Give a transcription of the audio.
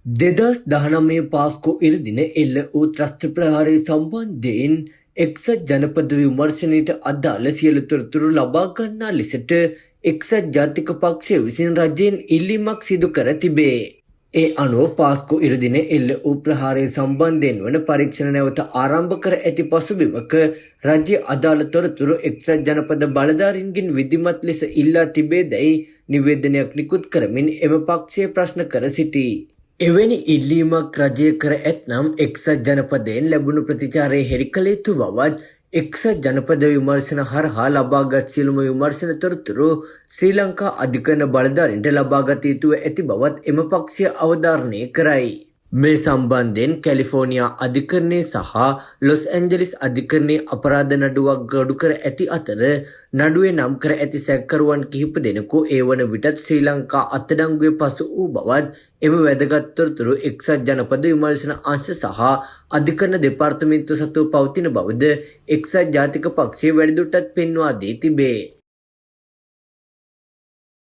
2019 පාස්කු ඉරදින එල්ල වූ ත්‍රස්ත ප්‍රහාරය සම්බන්ධයෙන් එක්සත් ජනපද විමර්ශනයට අදාළ සියලු තොරතුරු ලබා ගන්නා ලෙසට එක්සත් ජාතික පක්ෂය විසින් රජයෙන් ඉල්ලීමක් සිදු කර තිබේ. ඒ අනුව පාස්කු ඉරදින එල්ල වූ ප්‍රහාරය සම්බන්ධයෙන් වන පරීක්ෂණ නැවත ආරම්භ කර ඇති පසුබිමක රජයේ අදාළ තොරතුරු එක්සත් ජනපද බලධාරීන්ගෙන් විධිමත් ලෙස ඉල්ලා තිබේදැයි නිවේදනයක් නිකුත් කරමින් එම පක්ෂය ප්‍රශ්න කර සිටී. එවැනි ඉල්ලීමක් රජය කර ඇත්නම් එක්සත් ජනපදයෙන් ලැබුණු ප්‍රතිචාරය හෙළි කළ යුතු බවත් එක්සත් ජනපද විමර්ශන හරහා ලබාගත් සියලුම විමර්ශන තොරතුරු ශ්‍රී ලංකා අධිකරණ බලධාරීන්ට ලබාගත යුතුව ඇති බවත් එම පක්ෂය අවධාරණය කරයි. මේ සම්බන්ධයෙන් කැලිෆෝනියා අධිකරණය සහ ලොස් ඇන්ජලිස් අධිකරණයේ අපරාධ නඩුවක් ගඩු කර ඇති අතර නඩුවේ නම් කර ඇති සැකකරුවන් කිහිප දෙනෙකු ඒ වන විටත් ශ්‍රී ලංකා අත්අඩංගුවේ පසු වූ බවත් එම වැදගත් තොරතුරු එක්සත් ජනපද විමර්ශන අංශ සහ අධිකරණ දෙපාර්තමේන්තුව සතුව පවතින බවද එක්සත් ජාතික පක්ෂය වැඩිදුරටත් පෙන්වා දී තිබේ.